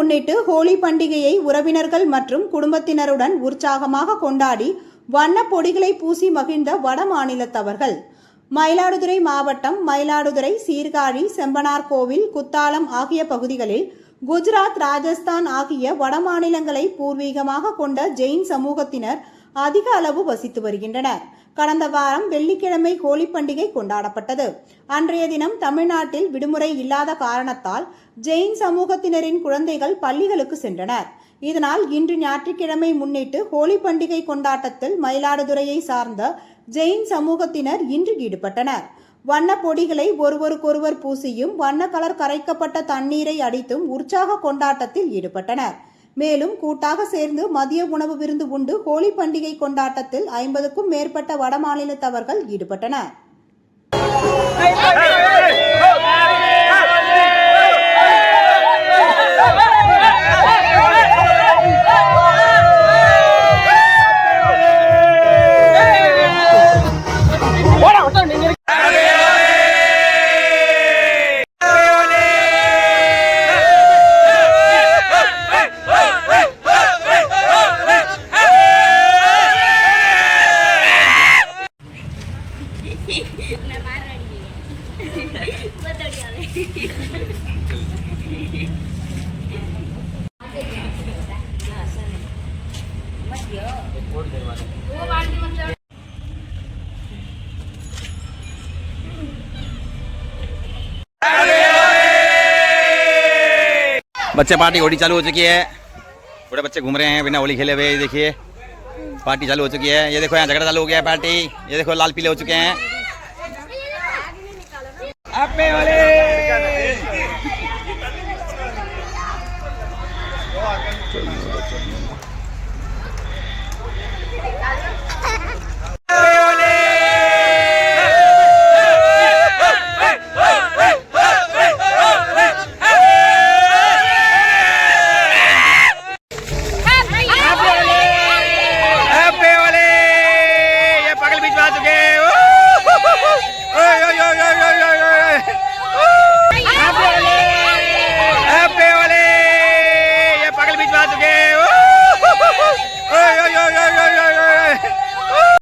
முன்னிட்டு ஹோலி பண்டிகையை உறவினர்கள் மற்றும் குடும்பத்தினருடன் உற்சாகமாக கொண்டாடி வண்ண பொடிகளை பூசி மகிழ்ந்த வட மாநிலத்தவர்கள். மயிலாடுதுறை மாவட்டம் மயிலாடுதுறை, சீர்காழி, செம்பனார்கோவில், குத்தாலம் ஆகிய பகுதிகளில் குஜராத், ராஜஸ்தான் ஆகிய வட மாநிலங்களை பூர்வீகமாக கொண்ட ஜெயின் சமூகத்தினர் அதிக அளவு வசித்து வருகின்றனர். கடந்த வாரம் வெள்ளிக்கிழமை ஹோலி பண்டிகை கொண்டாடப்பட்டது. அன்றைய தினம் தமிழ்நாட்டில் விடுமுறை இல்லாத காரணத்தால் ஜெயின் சமூகத்தினரின் குழந்தைகள் பள்ளிகளுக்கு சென்றனர். இதனால் இன்று ஞாயிற்றுக்கிழமை முன்னிட்டு ஹோலி பண்டிகை கொண்டாட்டத்தில் மயிலாடுதுறையை சார்ந்த ஜெயின் சமூகத்தினர் இன்று ஈடுபட்டனர். வண்ண பொடிகளை ஒருவருக்கொருவர் பூசியும் வண்ண கலர் கரைக்கப்பட்ட தண்ணீரை அடித்தும் உற்சாக கொண்டாட்டத்தில் ஈடுபட்டனர். மேலும் கூட்டாக சேர்ந்து மதிய உணவு விருந்து உண்டு ஹோலி பண்டிகை கொண்டாட்டத்தில் 50க்கும் மேற்பட்ட வட மாநிலத்தவர்கள் ஈடுபட்டனர். बच्चे पार्टी होली चालू हो चुकी है। बड़े बच्चे घूम रहे हैं बिना होली खेले हुए। देखिए पार्टी चालू हो चुकी है। ये देखो यहाँ झगड़ा चालू हो गया है पार्टी। ये देखो लाल पीले हो चुके हैं।